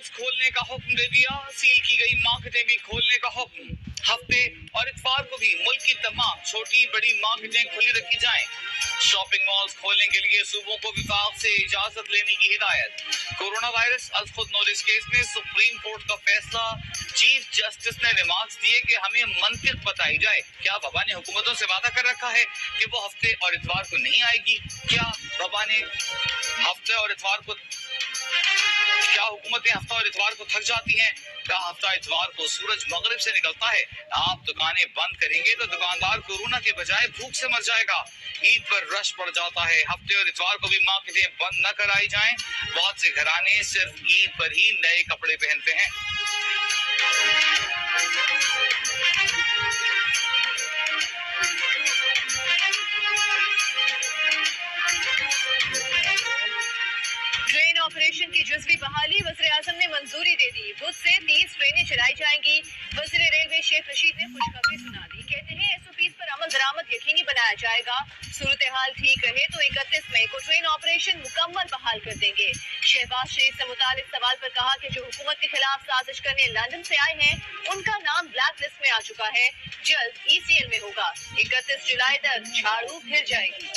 Malls खोलने का हुक्म दे दिया, सील की गई मार्केटें भी खोलने का हुक्म। हफ्ते और इतवार को भी मुल्क की तमाम छोटी बड़ी मार्केटें खुली रखी जाएं। शॉपिंग मॉल्स खोलने के लिए सूबों को विफाक से इजाजत लेने की हिदायत। कोरोना वायरस अज खुद नोटिस केस में सुप्रीम कोर्ट का फैसला। चीफ जस्टिस ने रिमार्क्स दिए कि हमें मंतिक बताई जाए। क्या वबा ने हुकूमतों से वादा कर रखा है कि वो हफ्ते और इतवार को नहीं आएगी? क्या वबा ने हफ्ते और इतवार को क्या हुकूमतें हफ्ता और इतवार को थक जाती हैं? क्या हफ्ता इतवार को सूरज मगरिब से निकलता है? आप दुकानें बंद करेंगे तो दुकानदार कोरोना के बजाय भूख से मर जाएगा। ईद पर रश पड़ जाता है। हफ्ते और इतवार को भी मार्केटें बंद न कराई जाएं। बहुत से घराने सिर्फ ईद पर ही नए कपड़े पहनते हैं। ट्रेन ऑपरेशन की जुज़वी बहाली वज़ीर-ए-आज़म ने मंजूरी दे दी। बुध से 30 ट्रेनें चलाई जाएंगी। वज़ीर रेलवे शेख रशीद ने खुशखबरी सुना दी। कहते हैं SOPs पर अमल दरामद यकीनी बनाया जाएगा। सूरत हाल ठीक रहे तो 31 मई को ट्रेन ऑपरेशन मुकम्मल बहाल कर देंगे। शहबाज शरीफ से मुतालिक सवाल पर कहा कि जो हुकूमत के खिलाफ साजिश करने लंदन से आए हैं उनका नाम ब्लैक लिस्ट में आ चुका है। जल्द ECL में होगा। 31 जुलाई तक झाड़ू फिर जाएगी।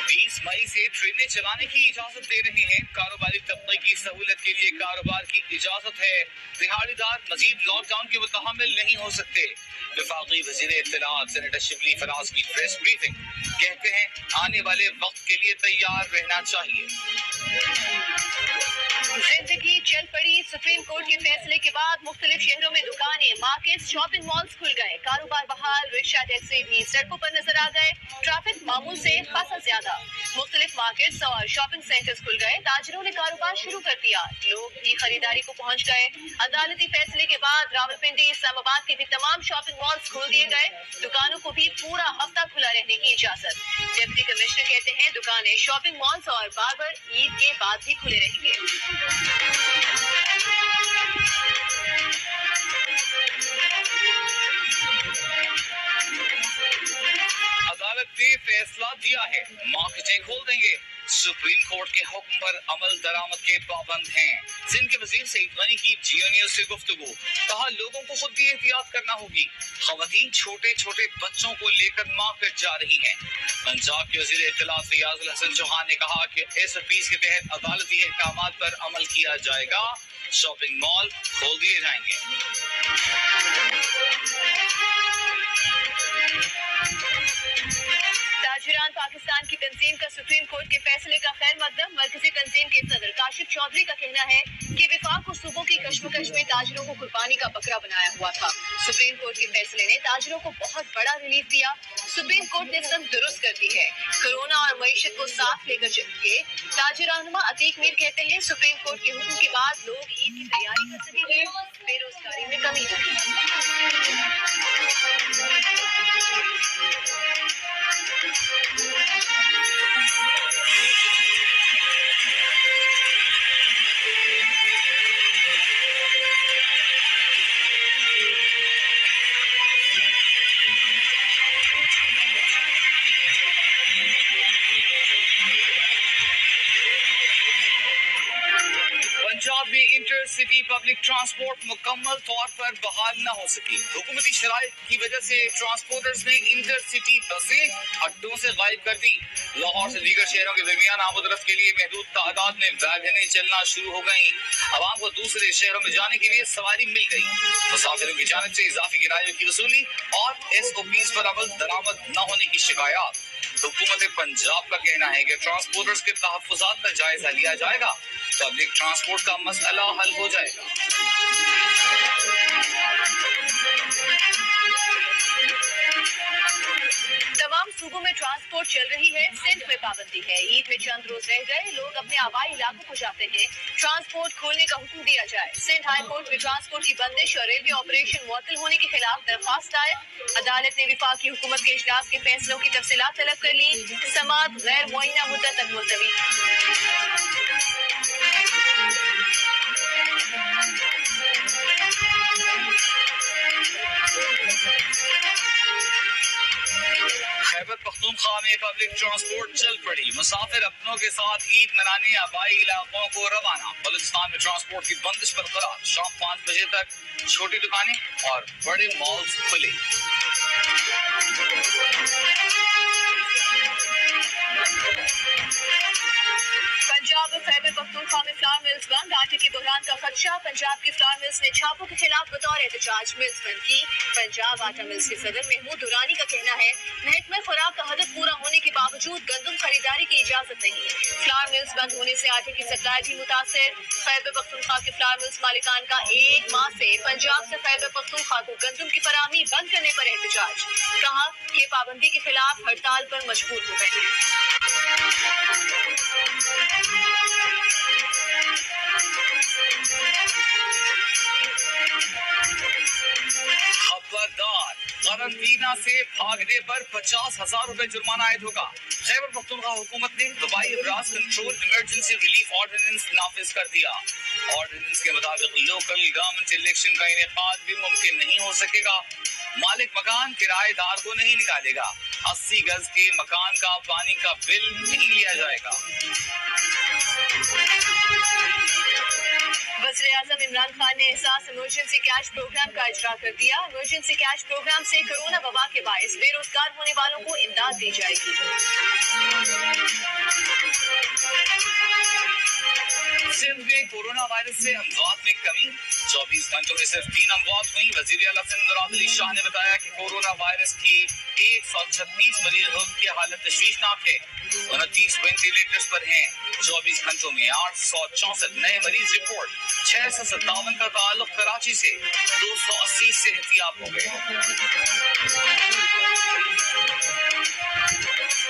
20 मई से ट्रेनें चलाने की इजाजत दे रहे हैं। कारोबारी तबके की सहूलत के लिए कारोबार की इजाजत है। दिहाड़ीदार मजीद लॉकडाउन के मुतहम्मिल नहीं हो सकते। वफाकी वजीर इत्तलात सेनेटर शिबली फराज की प्रेस ब्रीफिंग। कहते हैं आने वाले वक्त के लिए तैयार रहना चाहिए। जिंदगी चल पड़ी। सुप्रीम कोर्ट के फैसले के बाद मुख्तलिफ शहरों में दुकानें, मार्केट, शॉपिंग मॉल्स खुल गए। कारोबार बहाल। रिक्शा टैक्सी भी सड़कों पर नजर आ गए। ट्रैफिक मामूल से खासा ज्यादा। मुख्तलिफ मार्केट्स और शॉपिंग सेंटर्स खुल गए। ताजिरों ने कारोबार शुरू कर दिया। लोग भी खरीदारी को पहुंच गए। अदालती फैसले के बाद रावलपिंडी, इस्लामाबाद के भी तमाम शॉपिंग मॉल्स खोल दिए गए। दुकानों को भी पूरा हफ्ता खुला रहने की इजाजत। डिप्टी कमिश्नर कहते हैं दुकानें, शॉपिंग मॉल्स और बार्बर ईद के बाद भी खुले रहेंगे। अदालत ने फैसला दिया है, मार्केटें खोल देंगे। सुप्रीम कोर्ट के हुक्म पर अमल दरामद के पाबंद हैं। सिंध के वजीर सईद गनी की जियो न्यूज से गुफ्तगू। कहा लोगों को खुद भी एहतियात करना होगी। खवातीन छोटे छोटे बच्चों को लेकर मार्केट जा रही हैं। पंजाब के वजीर इत्तलात फयाजुल हसन चौहान ने कहा कि SOPs के तहत अदालती अहकामात पर अमल किया जाएगा। शॉपिंग मॉल खोल दिए जाएंगे। ताजिरान पाकिस्तान की तंजीम का सुप्रीम कोर्ट के फैसले का खैर मकदम। मरकजी तंजीम के सदर काशिफ चौधरी का कहना है कि विफाक और सूबों की कशमकश में ताजिरों को कुर्बानी का बकरा बनाया हुआ था। सुप्रीम कोर्ट के फैसले ने ताजिरों को बहुत बड़ा रिलीफ दिया। सुप्रीम कोर्ट ने सब दुरुस्त कर दी है। कोरोना और मईशत को साथ लेकर चलिए। ताजिरानुमा अतीक मीर कहते हैं सुप्रीम कोर्ट के हुक्म के बाद लोग ईद की तैयारी कर सकेंगे। बेरोजगारी में कमी होगी। पंजाब में इंटरसिटी पब्लिक ट्रांसपोर्ट मुकम्मल तौर पर बहाल न हो सकी। हुकूमती शराइत की वजह से ट्रांसपोर्टर्स ने इंटरसिटी बसें अड्डों से गायब कर दी। लाहौर से दीगर शहरों के दरमियान आमद-ओ-रफ्त के लिए महदूद तादाद में वैगनें चलना शुरू हो गई। आवाम को दूसरे शहरों में जाने के लिए सवारी मिल गई। मुसाफिरों की जानिब से इजाफी किरायों की वसूली और SOPs पर अमल दरामद न होने की शिकायत। हुकूमत पंजाब का कहना है कि ट्रांसपोर्टर्स के तहफ्फुज़ात का जायजा लिया जाएगा। पब्लिक ट्रांसपोर्ट का मसला हल हो जाएगा। तमाम सूबों में ट्रांसपोर्ट चल रही है। सिंध में पाबंदी है। ईद में चंद रोज रह गए। लोग अपने आबाई इलाकों को जाते हैं। ट्रांसपोर्ट खोलने का हुक्म दिया जाए। सिंध हाई कोर्ट में ट्रांसपोर्ट की बंदिश और रेलवे ऑपरेशन मुअत्तल होने के खिलाफ दरख्वास्त दायर। अदालत ने विफाकी हुकूमत के इजलास के फैसलों की तफसीलात तलब कर ली। समाअत गैर मुअय्यना मुद्दत तक मुलतवी। खैबर पख्तूनख्वा में पब्लिक ट्रांसपोर्ट चल पड़ी। मुसाफिर अपनों के साथ ईद मनाने आबाई इलाकों को रवाना। बलूचिस्तान में ट्रांसपोर्ट की बंदिश बरकरार। शाम 5 बजे तक छोटी दुकानें और बड़े मॉल्स खुले। पंजाब और खैबर पख्तूनख्वा में फ्लावर मिल्स बंद। आटे के बहरान का खदशा। पंजाब की फ्लावर मिल्स ने छापों के खिलाफ बतौर एहतजाज मिल्स बंद की। पंजाब आटा मिल्स के सदर महमूद दुरानी का कहना है, महकमा खुराक का हदफ पूरा होने के बावजूद गंदम खरीदारी की इजाजत नहीं। फ्लावर मिल्स बंद होने से आटे की सप्लाई भी मुतासिर। खैबर पख्तूनख्वा के फ्लावर मिल्स मालिकान का 1 माह से पंजाब से खैबर पख्तूनख्वा को गंदम की फराहमी बंद करने पर एहतजाज। कहा कि पाबंदी के खिलाफ हड़ताल पर मजबूर हो गए हैं। खबरदार, कारंटीना से भागने पर 50,000 रुपए जुर्माना आयद होगा। खैबर पख्तूनख्वा हुकूमत ने वबाई अमराज कंट्रोल इमरजेंसी रिलीफ ऑर्डिनेंस नाफिज कर दिया। ऑर्डिनेंस के मुताबिक लोकल गवर्नमेंट इलेक्शन का इनेकाद भी मुमकिन नहीं हो सकेगा। मालिक मकान किराएदार को नहीं निकालेगा। 80 गज के मकान का पानी का बिल नहीं लिया जाएगा। वज़ीर-ए-आज़म इमरान खान ने एहसास इमरजेंसी कैश प्रोग्राम का इजरा कर दिया। इमरजेंसी कैश प्रोग्राम से कोरोना वबा के बायस बेरोजगार होने वालों को इमदाद दी जाएगी। सिंध में कोरोना वायरस से अमवात में कमी। 24 घंटों में सिर्फ 3 अमवात हुई। वज़ीर आला सिंध मुराद अली शाह ने बताया कि कोरोना वायरस की 136 मरीजों की हालत तशवीशनाक है। 29 वेंटिलेटर्स पर हैं। 24 घंटों में 864 नए मरीज रिपोर्ट। 657 का ताल्लुक कराची से। 280 सेहतियाब हो गए।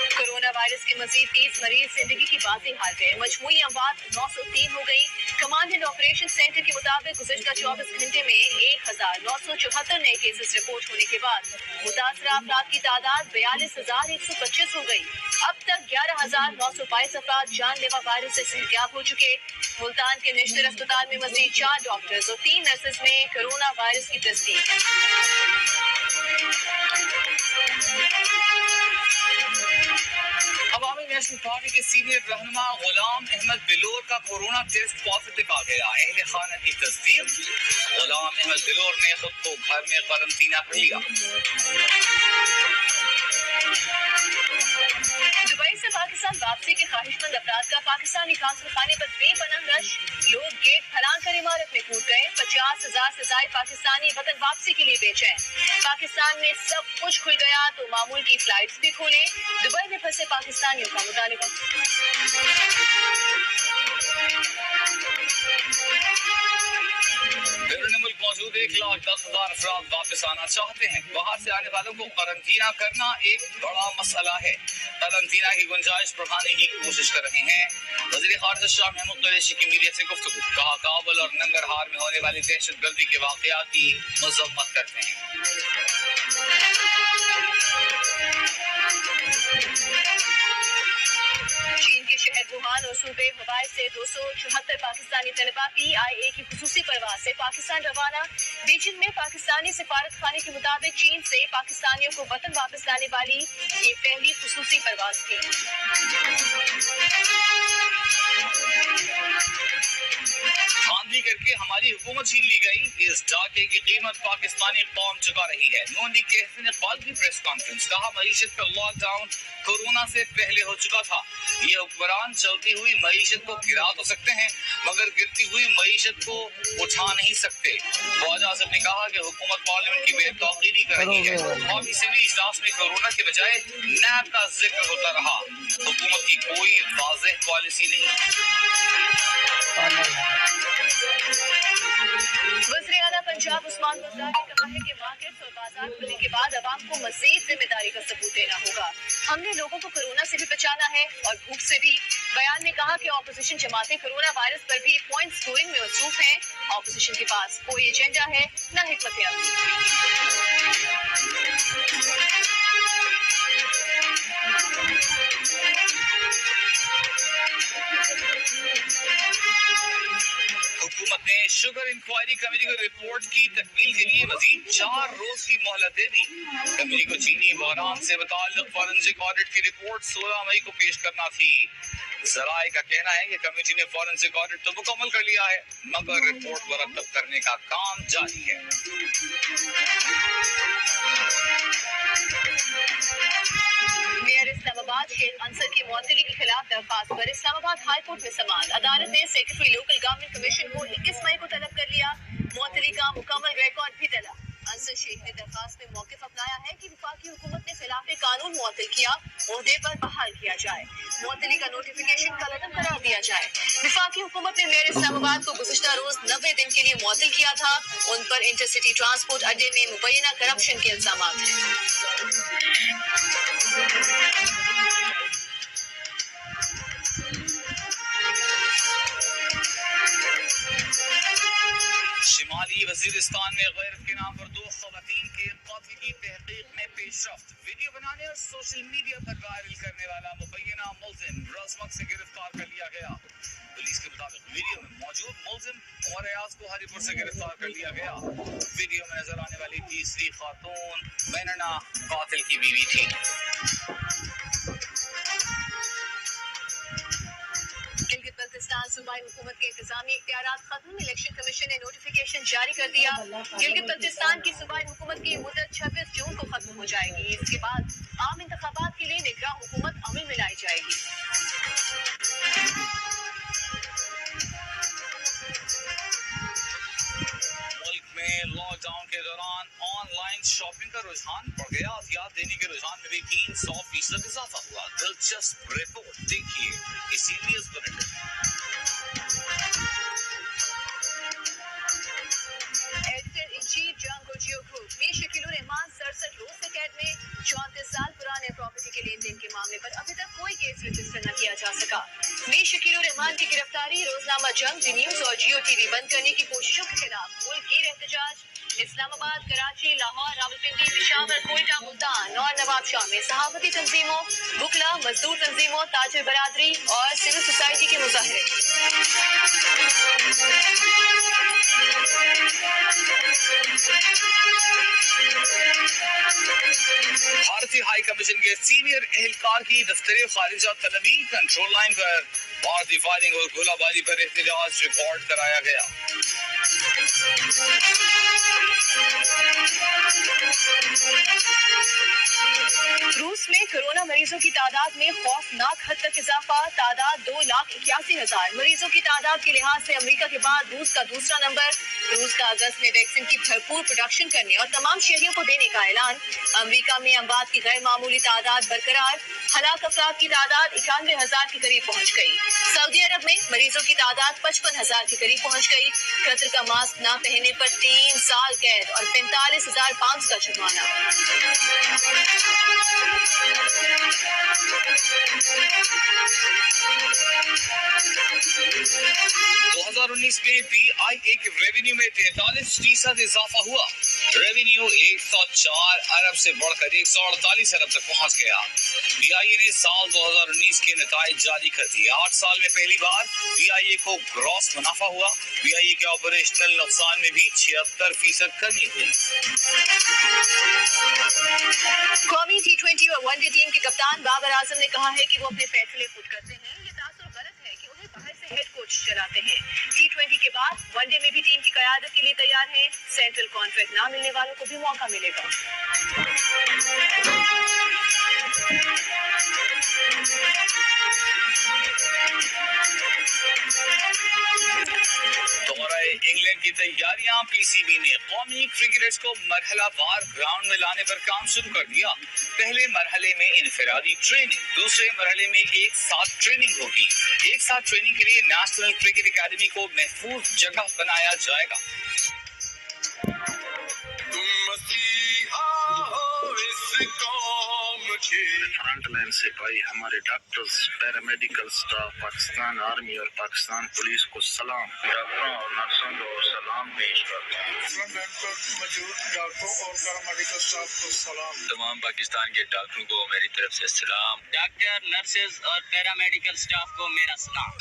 कोरोना वायरस के मजीद 30 मरीज जिंदगी की बाजी हार गए। मजमूई अमवात 903 हो गई। कमांड एंड ऑपरेशन सेंटर के मुताबिक गुज़िश्ता 24 घंटे में 1974 नए केसेस रिपोर्ट होने के बाद मुतासरा अफराद की तादाद 42,125 हो गई। अब तक 11,922 अफराद जानलेवा वायरस से सेहतियाब हो चुके। मुल्तान के नेशनल अस्पताल में मजीद 4 डॉक्टर्स और 3 नर्सेज में कोरोना वायरस की तस्दीक। अवामी नेशनल पार्टी के सीनियर रहनुमा गुलाम अहमद बिलोर का कोरोना टेस्ट पॉजिटिव आ गया। अहले खाना की तस्दीक। गुलाम अहमद बिलोर ने खुद को घर में क्वारंटीना कर लिया। दुबई से पाकिस्तान वापसी के ख्वाहिशमंद अफराद का पाकिस्तानी कांसुल खाने पर बेपनाह रश। लोग गेट फलांग कर इमारत में कूद गए। 50,000 से ज्यादा पाकिस्तानी वतन वापसी के लिए बेचैन। पाकिस्तान में सब कुछ खुल गया तो मामूल की फ्लाइट्स भी खोले। दुबई में फंसे पाकिस्तानियों का मुतालिबा। बैरून मुल्क मौजूद 1,10,000 अफराद वापस आना चाहते हैं। बाहर से आने वालों को क्वारंटीना करना एक बड़ा मसला है। क्वारंटीना की गुंजाइश बढ़ाने की कोशिश कर रहे हैं। वज़ीर ख़ारिजा शाह महमूद कुरैशी की मीडिया से गुफ्तगू। कहा, काबुल और नंगरहार में होने वाली दहशतगर्दी के वाक़यात की मज़म्मत करते हैं। चीन के शहर वुहान और सूबे हवाई से 274 पाकिस्तानी तलबा PIA की खुसूसी परवाज से पाकिस्तान रवाना। बीजिंग में पाकिस्तानी सिफारत खाने के मुताबिक चीन से पाकिस्तानियों को वतन वापस लाने वाली ये पहली खुसूसी परवाज थी। धांधली करके हमारी हुकूमत छीन ली गई। इस डाके की कीमत पाकिस्तानी कौम चुका रही है। नून लीग के एहसन इकबाल की प्रेस कॉन्फ्रेंस। कहा, मईशत का लॉकडाउन कोरोना से पहले हो चुका था। ये हुक्मरान चलती हुई मईशत को गिरा तो सकते हैं मगर गिरती हुई मईशत को उठा नहीं सकते। फ़ौज आज़म ने कहा कि हुकूमत पार्लियामेंट की बेतौकीरी कर रही है। कौमी असेंबली इजलास में कोरोना के बजाय नैब का जिक्र होता रहा। हुकूमत की कोई वाज़ेह पॉलिसी नहीं। वज़ीर आला पंजाब उस्मान बुज़दार ने कहा है कि मार्केट्स और बाजार खुलने के बाद अवाम को मज़ीद जिम्मेदारी का सबूत देना होगा। हमने लोगों को कोरोना से भी बचाना है और भूख से भी। बयान ने कहा कि ऑपोजिशन जमातें कोरोना वायरस पर भी पॉइंट स्कोरिंग में मसरूफ हैं। ऑपोजिशन के पास कोई एजेंडा है न हिकमत अमली। हुकूमत अदालत ने शुगर इंक्वायरी कमेटी को रिपोर्ट की तकमील के लिए मजीद 4 रोज की मोहलत दे दी। कमेटी को चीनी बहरान से मुताल्लिक फॉरेंसिक ऑडिट की रिपोर्ट 16 मई को पेश करना थी। जराए का कहना है कि कमेटी ने फॉरेंसिक ऑडिट तो मुकम्मल कर लिया है, मगर रिपोर्ट मुरतब करने का काम जारी है। मेयर इस्लामाबाद शेख अंसर की मुअत्तली के खिलाफ दरख्वास्त पर इस्लामाबाद हाई कोर्ट में समाअत। अदालत ने सेक्रेटरी लोकल गवर्नमेंट कमीशन को 21 मई को तलब कर लिया। मुअत्तली का मुकम्मल रिकॉर्ड भी तला। अंसर शेख ने दरख्वास्त में मौक़िफ़ अपनाया है कि वफाकी हुकूमत ने खिलाफ कानून मुअत्तल किया, ओहदे पर बहाल किया जाए, मुअत्तली का नोटिफिकेशन कलअदम करार दिया जाए। वफाकी हुकूमत ने मेयर इस्लामाबाद को गुज़िश्ता रोज 90 दिन के लिए मुअत्तल किया था। उन पर इंटरसिटी ट्रांसपोर्ट अड्डे में मुबैना करप्शन के इल्ज़ामात हैं। शिमाली वजीरिस्तान में गैरत के नाम पर 2 ख़वातीन के कत्ल की तहकीक में पेशरफ्त। वीडियो बनाने और सोशल मीडिया पर वायरल करने वाला मुबैना मुलजिम रस्मत से गिरफ्तार कर लिया गया। पुलिस के मुताबिक वीडियो में मौजूद मुलजिम और अयाज को हरीपुर से गिरफ्तार कर लिया गया। वीडियो में नजर आने वाली तीसरी खातून मैनना कातिल की बीवी थी। गिलगित बल्तिस्तान सूबाई हुकूमत के इंतजामी इख्तियारात खत्म। इलेक्शन कमीशन ने नोटिफिकेशन जारी कर दिया। गिलगित बल्तिस्तान की सूबाई हुकूमत की मुद्दत 26 जून को खत्म हो जाएगी। इसके बाद आम इंतखाबात के लिए निगरां हुकूमत अमल में लाई जाएगी। मुल्क में लॉकडाउन के दौरान ऑनलाइन शॉपिंग का रुझान बढ़ गया। एहतियात देने के रुझान में भी 300% इजाफा हुआ। दिलचस्प रिपोर्ट देखिए इसी news bulletin. Editor in chief Jango Jio group में शकीलुर रहमान 67 रोज से कैद में। 34 साल पुराने प्रॉपर्टी के लेन देन के मामले पर अभी तक कोई केस रजिस्टर न किया जा सका। में शकीलुर रहमान की गिरफ्तारी, रोजनामा जंग, दी न्यूज और जियो टीवी बंद करने की कोशिशों के खिलाफ मुल्क एहतजाज। इस्लामाबाद, कराची, लाहौर, रावलपिंडी, पेशावर, कोयटा, मुल्तान और नवाबशाह में सहाफती तंजीमों, बुकला, मजदूर तंजीमों, ताजिर बरादरी और सिविल सोसाइटी के मुजाहरे। भारतीय हाई कमीशन के सीनियर एहलकार की दफ्तर खारिजा तलबी कंट्रोल लाइन पर भारतीय फायरिंग और गोलाबारी पर एहतजाज रिकॉर्ड कराया गया। रूस में कोरोना मरीजों की तादाद में खौफनाक हद तक इजाफा। तादाद 2,81,000। मरीजों की तादाद के लिहाज से अमेरिका के बाद रूस का दूसरा नंबर। रूस का अगस्त में वैक्सीन की भरपूर प्रोडक्शन करने और तमाम शहरियों को देने का ऐलान। अमेरिका में अमवात की गैर मामूली तादाद बरकरार। हलाक अफराद की तादाद 91,000 के करीब पहुँच गई। सऊदी अरब में मरीजों की तादाद 55,000 के करीब पहुँच गई। कतर का मास्क न पहनने पर 3 साल कैद और 45,000 पाउंड का जुर्माना। 2019 में BIA के रेवेन्यू में 43% इजाफा हुआ। रेवेन्यू 104 अरब से बढ़कर 148 अरब तक पहुंच गया। BIA ने साल 2019 के नताइज जारी कर दिए। 8 साल में पहली बार BIA को ग्रॉस मुनाफा हुआ। BIA के ऑपरेशनल नुकसान में भी 76% कमी हुई। कौमी T20 और वनडे टीम के कप्तान बाबर आजम ने कहा है कि वो अपने फैसले खुद करते हैं। ये तासुर गलत है कि उन्हें बाहर से हेड कोच चलाते हैं। T20 के बाद वनडे में भी टीम की क़यादत के लिए तैयार हैं। सेंट्रल कॉन्ट्रैक्ट ना मिलने वालों को भी मौका मिलेगा। इंग्लैंड की तैयारियां। PCB ने कौमी क्रिकेटर्स को मरहलावार ग्राउंड में लाने पर काम शुरू कर दिया। पहले मरहले में इनफरादी ट्रेनिंग, दूसरे मरहले में एक साथ ट्रेनिंग होगी। एक साथ ट्रेनिंग के लिए नेशनल क्रिकेट अकेडमी को महफूज जगह बनाया जाएगा। फ्रंट लाइन सिपाही, हमारे doctors, paramedical staff, Pakistan army और पाकिस्तान पुलिस को सलाम। डॉक्टरों और नर्सों को सलाम पेश करते हैं। फ्रंट लाइन पर मौजूद डॉक्टरों और पैरामेडिकल स्टाफ को सलाम। तमाम पाकिस्तान के डॉक्टरों को मेरी तरफ से सलाम। डॉक्टर, नर्सेज और पैरामेडिकल स्टाफ को मेरा सलाम।